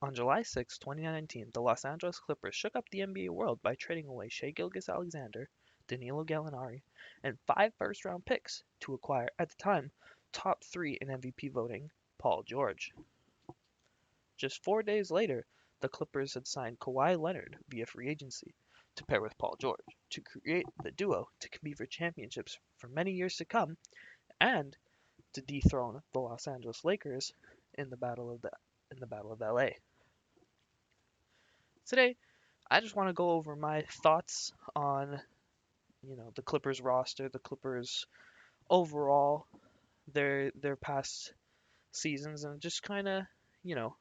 On July 6, 2019, the Los Angeles Clippers shook up the NBA world by trading away Shai Gilgeous-Alexander, Danilo Gallinari, and 5 first-round picks to acquire, at the time, top 3 in MVP voting, Paul George. Just 4 days later, the Clippers had signed Kawhi Leonard via free agency to pair with Paul George to create the duo to compete for championships for many years to come and to dethrone the Los Angeles Lakers in the Battle of LA. Today, I just want to go over my thoughts on, the Clippers roster, the Clippers overall, their past seasons, and just kind of, you know,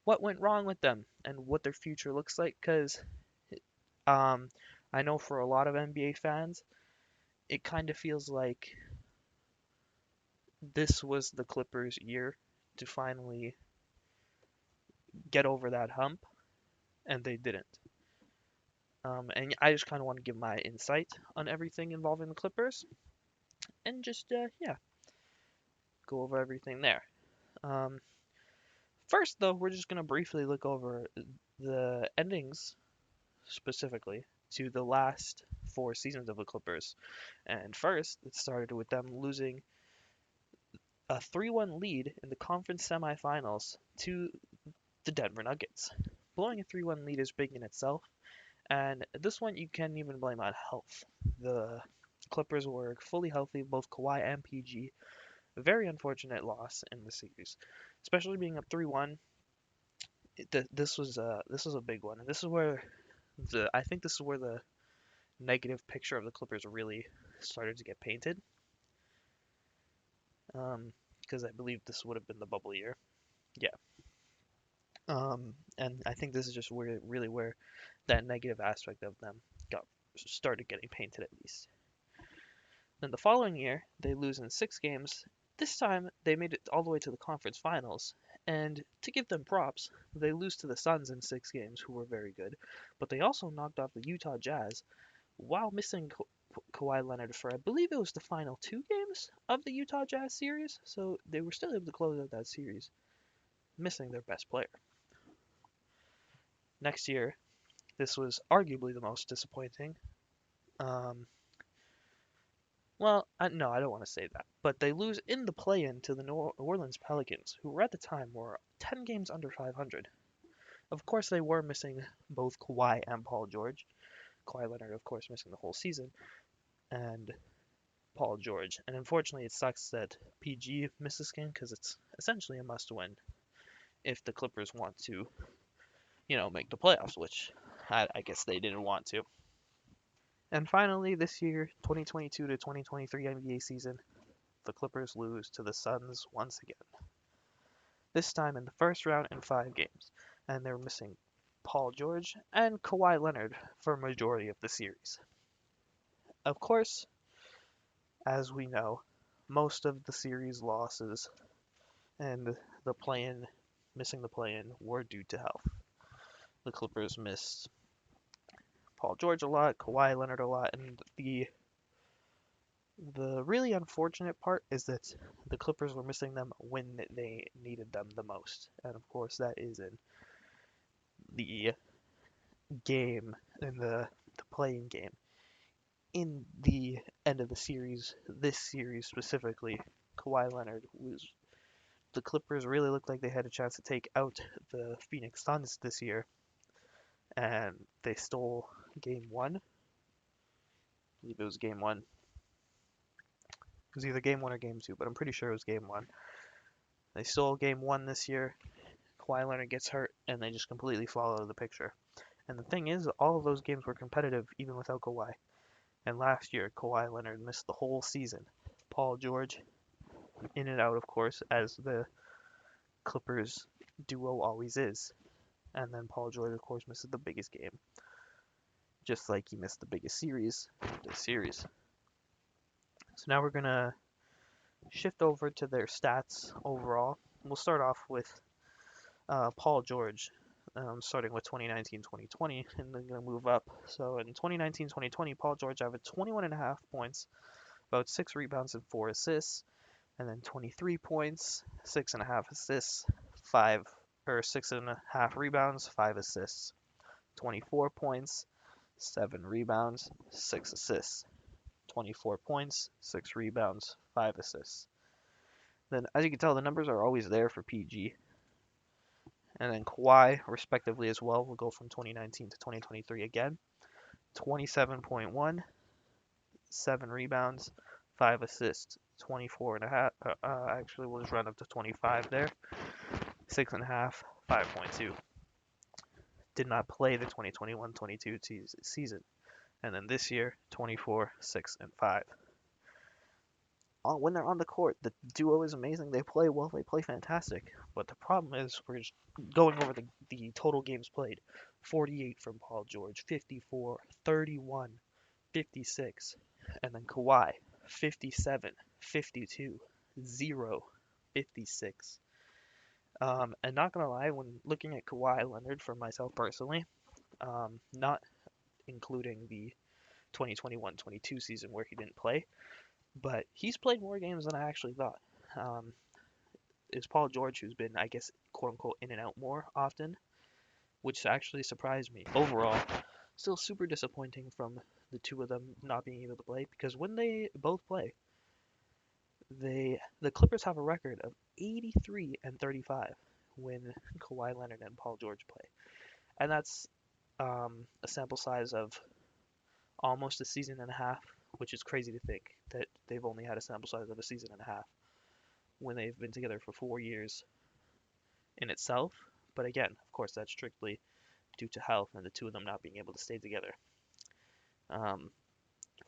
what went wrong with them and what their future looks like. Because um, I know for a lot of NBA fans, it kind of feels like this was the Clippers' year to finally get over that hump, and they didn't. And I just kind of want to give my insight on everything involving the Clippers, and just yeah, go over everything there. Um, First, though, we're just gonna briefly look over the endings specifically to the last 4 seasons of the Clippers. And first, it started with them losing a 3-1 lead in the conference semifinals to the Denver Nuggets. Blowing a 3-1 lead is big in itself, and this one you can't even blame on health. The Clippers were fully healthy, both Kawhi and PG. A very unfortunate loss in the series, especially being up 3-1. This was a big one, and this is where I think this is where the negative picture of the Clippers really started to get painted. Because I believe this would have been the bubble year. Yeah. And I think this is just where that negative aspect of them got started getting painted at least. Then the following year, they lose in 6 games. This time, they made it all the way to the conference finals. And to give them props, they lose to the Suns in 6 games, who were very good. But they also knocked off the Utah Jazz while missing Kawhi Leonard for, I believe it was the final 2 games of the Utah Jazz series. So they were still able to close out that series, missing their best player. Next year, this was arguably the most disappointing. Um, no, I don't want to say that, but they lose in the play-in to the New Orleans Pelicans, who were at the time were 10 games under 500. Of course, they were missing both Kawhi and Paul George. Kawhi Leonard, of course, missing the whole season, and Paul George. And unfortunately, it sucks that PG missed this game because it's essentially a must-win if the Clippers want to, make the playoffs, which I guess they didn't want to. And finally, this year, 2022 to 2023 NBA season, the Clippers lose to the Suns once again. This time in the first round in 5 games, and they're missing Paul George and Kawhi Leonard for a majority of the series. Of course, as we know, most of the series losses and the play-in, missing the play-in, were due to health. The Clippers missed Paul George a lot, Kawhi Leonard a lot, and the really unfortunate part is that the Clippers were missing them when they needed them the most. And of course, that is in the game, in the playing game. In the end of the series, this series specifically, Kawhi Leonard was. The Clippers really looked like they had a chance to take out the Phoenix Suns this year, and they stole game 1. I believe it was game 1. It was either game 1 or game 2, but I'm pretty sure it was game 1. They stole game 1 this year. Kawhi Leonard gets hurt, and they just completely fall out of the picture. And the thing is, all of those games were competitive even without Kawhi. And last year, Kawhi Leonard missed the whole season. Paul George, in and out, of course, as the Clippers duo always is. And then Paul George, of course, misses the biggest game. Just like he missed the biggest series, this series. So now we're going to shift over to their stats overall. We'll start off with Paul George, starting with 2019-2020, and then going to move up. So in 2019-2020, Paul George averaged 21.5 points, about 6 rebounds and 4 assists, and then 23 points, 6.5 assists, 5 or 6.5 rebounds, 5 assists. 24 points, 7 rebounds, 6 assists. 24 points, 6 rebounds, 5 assists. Then, as you can tell, the numbers are always there for PG. And then Kawhi, respectively, as well, will go from 2019 to 2023 again. 27.1, 7 rebounds, 5 assists, 24 and a half. Actually, we'll just run up to 25 there. 6.5, 5.2. Did not play the 2021-22 season. And then this year, 24, 6, and 5. When they're on the court, the duo is amazing. They play well. They play fantastic. But the problem is we're just going over the total games played. 48 from Paul George, 54, 31, 56. And then Kawhi, 57, 52, 0, 56. And not gonna lie, when looking at Kawhi Leonard for myself personally, not including the 2021-22 season where he didn't play, but he's played more games than I actually thought. Um, it's Paul George who's been, I guess, quote unquote, in and out more often, which actually surprised me. Overall, still super disappointing from the two of them not being able to play because when they both play, the Clippers have a record of 83 and 35 when Kawhi Leonard and Paul George play, and that's a sample size of almost a season and a half, which is crazy to think that they've only had a sample size of a season and a half when they've been together for 4 years in itself. But again, of course, that's strictly due to health and the two of them not being able to stay together, um,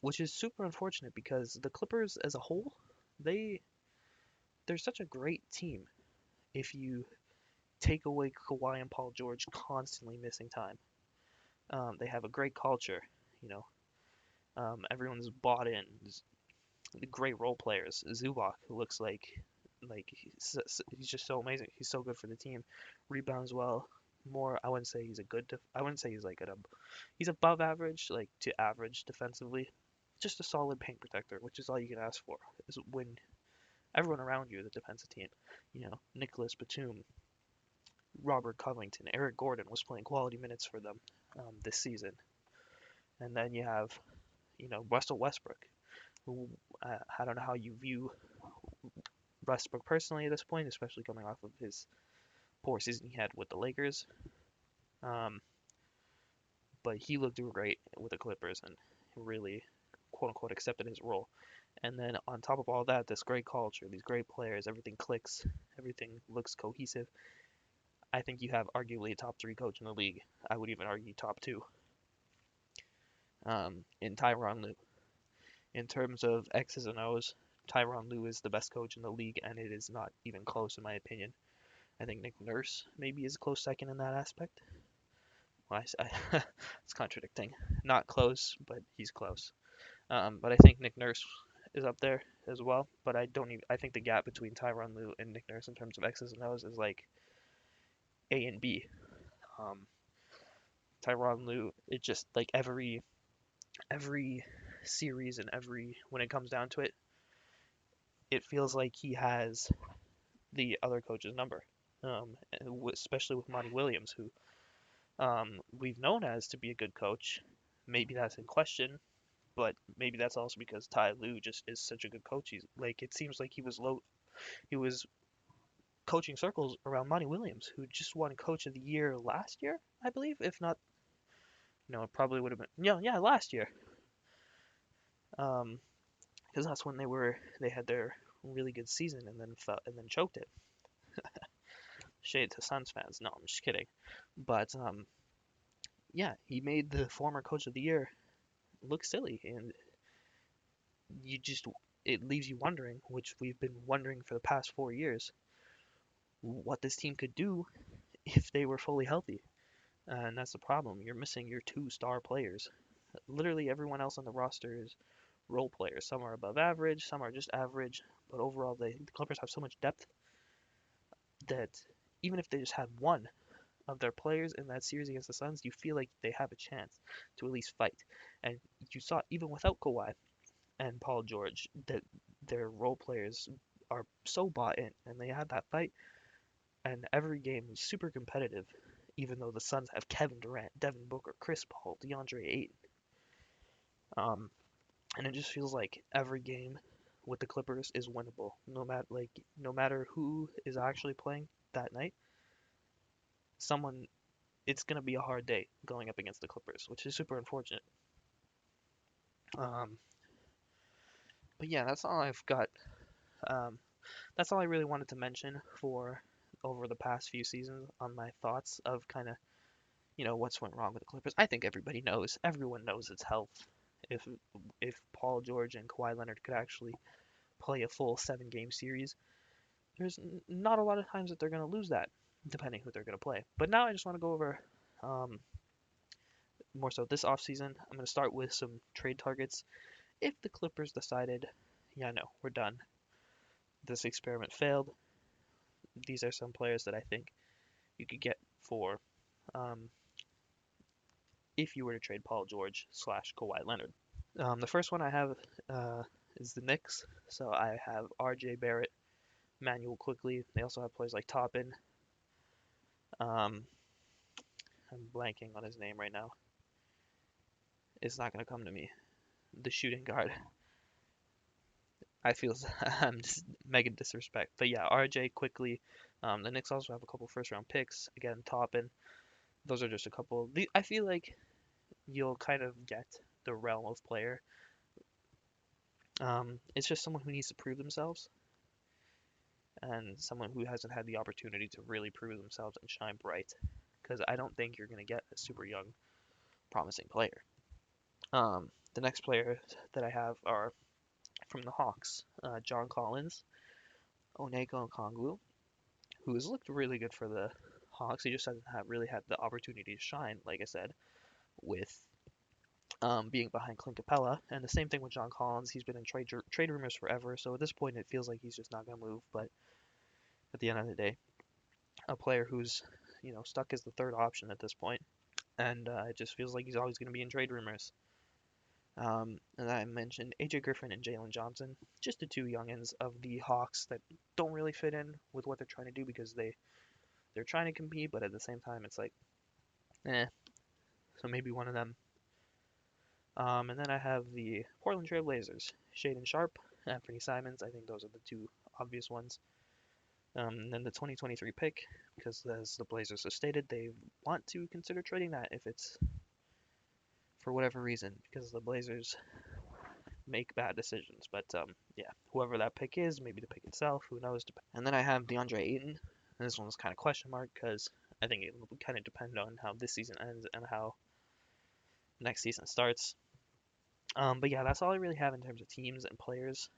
which is super unfortunate because the Clippers as a whole, they they're such a great team. If you take away Kawhi and Paul George constantly missing time, they have a great culture. You know, everyone's bought in. Great role players. Zubac, who looks like he's just so amazing. He's so good for the team. Rebounds well. More, I wouldn't say he's a good. I wouldn't say he's like he's above average, like to average defensively. Just a solid paint protector, which is all you can ask for. Is when everyone around you is a defensive team. You know, Nicholas Batum, Robert Covington, Eric Gordon was playing quality minutes for them this season. And then you have, Russell Westbrook, who I don't know how you view Westbrook personally at this point, especially coming off of his poor season he had with the Lakers. Um, but he looked great with the Clippers and really, quote unquote, accepted his role. And then on top of all that, this great culture, these great players, everything clicks, everything looks cohesive. I think you have arguably a top three coach in the league. I would even argue top two. In Tyronn Lue. In terms of X's and O's, Tyronn Lue is the best coach in the league, and it is not even close in my opinion. I think Nick Nurse maybe is a close second in that aspect. Well, it's contradicting. Not close, but he's close. But I think Nick Nurse is up there as well. But I don't even. I think the gap between Tyronn Lue and Nick Nurse in terms of X's and O's is like A and B. Um, Tyronn Lue, it just like every series and every when it comes down to it, it feels like he has the other coach's number. Especially with Monty Williams, who we've known as to be a good coach. Maybe that's in question, but maybe that's also because Ty Lue just is such a good coach. He's like it seems like he was coaching circles around Monty Williams, who just won Coach of the Year last year, I believe. If not, no, it probably would have been yeah last year. Because that's when they had their really good season and then choked it. Shade to Suns fans. No, I'm just kidding. But yeah, he made the former Coach of the Year look silly, and you just it leaves you wondering, which we've been wondering for the past 4 years, what this team could do if they were fully healthy. And that's the problem. You're missing your two star players. Literally everyone else on the roster is role players. Some are above average, some are just average, but overall the Clippers have so much depth that even if they just had one of their players in that series against the Suns, you feel like they have a chance to at least fight. And you saw even without Kawhi and Paul George that their role players are so bought in and they had that fight. and every game is super competitive, even though the Suns have Kevin Durant, Devin Booker, Chris Paul, DeAndre Ayton. Um, and it just feels like every game with the Clippers is winnable, no matter who is actually playing that night. Someone, it's gonna be a hard day going up against the Clippers, which is super unfortunate. Um, but yeah, that's all I've got. Um, that's all I really wanted to mention for over the past few seasons on my thoughts of kind of what's went wrong with the Clippers. I think everybody knows, everyone knows it's health. If if Paul George and Kawhi Leonard could actually play a full 7 game series, there's not a lot of times that they're going to lose that, depending who they're going to play. But now I just want to go over um, more so this offseason. I'm going to start with some trade targets. If the Clippers decided, yeah, no, we're done, this experiment failed, these are some players that I think you could get for um, if you were to trade Paul George slash Kawhi Leonard. The first one I have is the Knicks. So I have R.J. Barrett, Manuel Quickly. They also have players like Toppin. Um, I'm blanking on his name right now. It's not going to come to me. The shooting guard. I feel I'm just mega disrespect. But yeah, RJ Quickly. The Knicks also have a couple first round picks. Again, Toppin. Those are just a couple. I feel like you'll kind of get the realm of player. It's just someone who needs to prove themselves and someone who hasn't had the opportunity to really prove themselves and shine bright. Because I don't think you're going to get a super young, promising player. The next player that I have are from the Hawks, John Collins, Onyeka Okongwu, who has looked really good for the Hawks. He just hasn't really had the opportunity to shine, like I said, with being behind Clint Capella. And the same thing with John Collins. He's been in trade rumors forever, so at this point it feels like he's just not going to move. But at the end of the day, a player who's stuck as the third option at this point, and it just feels like he's always going to be in trade rumors. And I mentioned AJ Griffin and Jalen Johnson, just the two youngins of the Hawks that don't really fit in with what they're trying to do because they're trying to compete, but at the same time it's like, eh. So maybe one of them. And then I have the Portland Trail Blazers, Shaden Sharp, Anthony Simons. I think those are the two obvious ones. And then the 2023 pick, because as the Blazers have stated, they want to consider trading that if it's for whatever reason, because the Blazers make bad decisions. But yeah, whoever that pick is, maybe the pick itself, who knows. And then I have DeAndre Ayton. And this one's kind of question mark because I think it will kind of depend on how this season ends and how next season starts. But yeah, that's all I really have in terms of teams and players.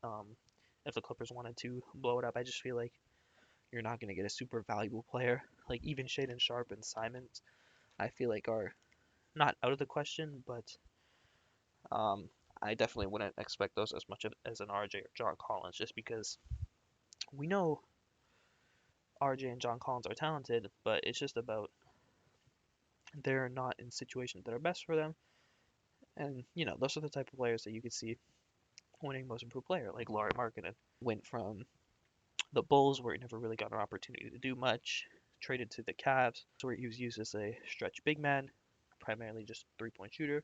Um, if the Clippers wanted to blow it up, I just feel like you're not going to get a super valuable player. Like even Shaden Sharp and Simons, I feel like are not out of the question, but um, I definitely wouldn't expect those as much as an RJ or John Collins, just because we know RJ and John Collins are talented, but it's just about they're not in situations that are best for them. And those are the type of players that you could see winning Most Improved Player, like Lauri Markkanen. Went from the Bulls, where he never really got an opportunity to do much, traded to the Cavs, where he was used as a stretch big man, primarily just three-point shooter.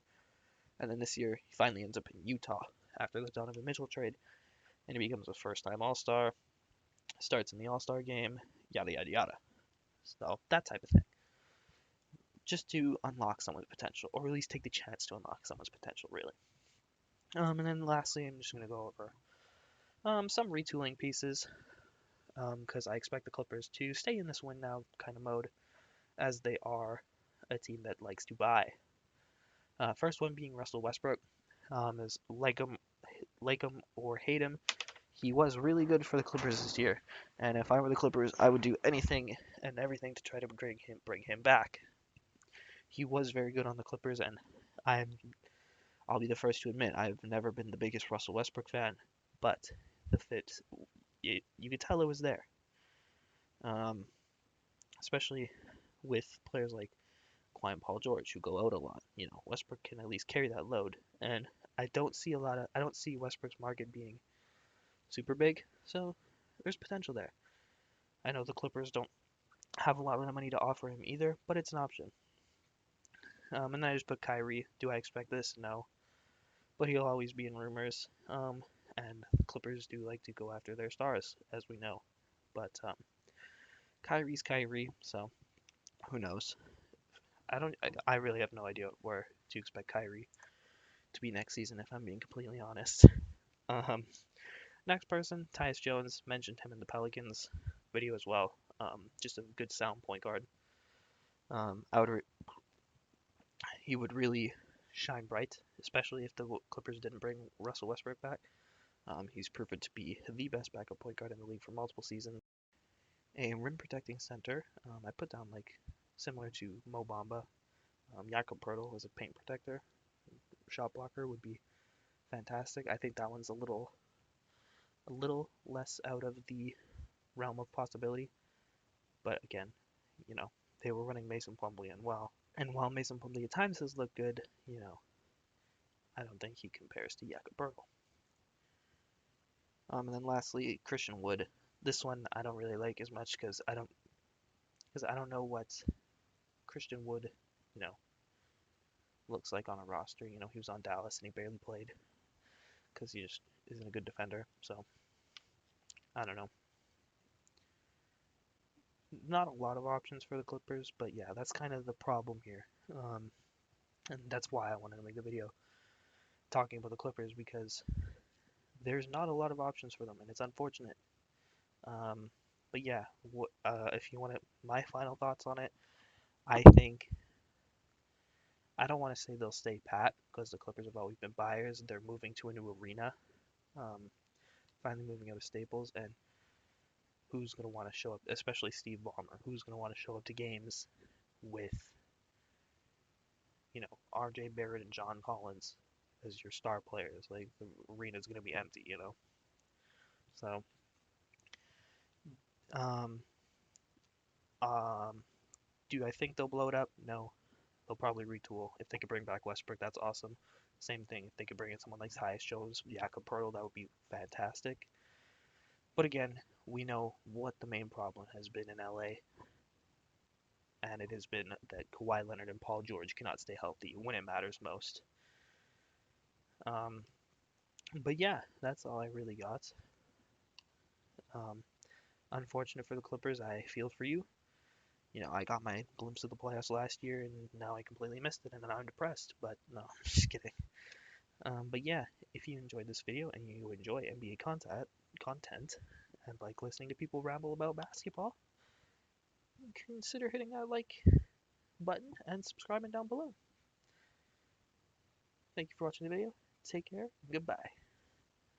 And then this year, he finally ends up in Utah after the Donovan Mitchell trade, and he becomes a first-time All-Star, starts in the All-Star game, yada yada yada. So that type of thing, just to unlock someone's potential, or at least take the chance to unlock someone's potential, really. And then lastly, I'm just going to go over some retooling pieces, because I expect the Clippers to stay in this win now kind of mode, as they are a team that likes to buy. First one being Russell Westbrook. Is like him or hate him, he was really good for the Clippers this year, and if I were the Clippers, I would do anything and everything to try to bring him back. He was very good on the Clippers, and I'll be the first to admit I've never been the biggest Russell Westbrook fan, but the fit, you could tell it was there. Um, Especially with players like Kawhi and Paul George who go out a lot. Westbrook can at least carry that load, and I don't see Westbrook's market being super big, so there's potential there. I know the Clippers don't have a lot of money to offer him either, but it's an option. And then I just put Kyrie. Do I expect this? No. But he'll always be in rumors. And the Clippers do like to go after their stars, as we know. But Kyrie's Kyrie, so who knows? I don't. I really have no idea where to expect Kyrie to be next season, if I'm being completely honest. Um, Next person, Tyus Jones, mentioned him in the Pelicans video as well. Just a good sound point guard. Outer, he would really shine bright, especially if the Clippers didn't bring Russell Westbrook back. He's proven to be the best backup point guard in the league for multiple seasons. A rim protecting center, I put down like similar to Mo Bamba. Jakob Poeltl as a paint protector, shot blocker would be fantastic. I think that one's a little less out of the realm of possibility. But again, you know, they were running Mason Plumlee and well. And while Mason Plumlee at times has looked good, I don't think he compares to Jakob Poeltl. And then lastly, Christian Wood. This one I don't really like as much because I don't know what Christian Wood, you know, looks like on a roster. He was on Dallas and he barely played because he just isn't a good defender. So I don't know. Not a lot of options for the Clippers, but yeah, that's kind of the problem here. And that's why I wanted to make the video talking about the Clippers because there's not a lot of options for them, and it's unfortunate. Um, but yeah, if you want my final thoughts on it, I think I don't want to say they'll stay pat because the Clippers have always been buyers. They're moving to a new arena, um, finally moving out of Staples, and who's going to want to show up, especially Steve Ballmer, who's going to want to show up to games with, RJ Barrett and John Collins as your star players. Like, the arena's going to be empty. So, um, um, do I think they'll blow it up? No. They'll probably retool. If they could bring back Westbrook, that's awesome. Same thing, if they could bring in someone like Tyus Jones, Jakob Poeltl, that would be fantastic. But again, we know what the main problem has been in LA, and it has been that Kawhi Leonard and Paul George cannot stay healthy when it matters most. Um, but yeah, that's all I really got. Um, Unfortunate for the Clippers. I feel for you. I got my glimpse of the playoffs last year, and now I completely missed it, and now I'm depressed. But no, I'm just kidding. But yeah, if you enjoyed this video and you enjoy NBA content and like listening to people ramble about basketball, consider hitting that like button and subscribing down below. Thank you for watching the video. Take care. Goodbye.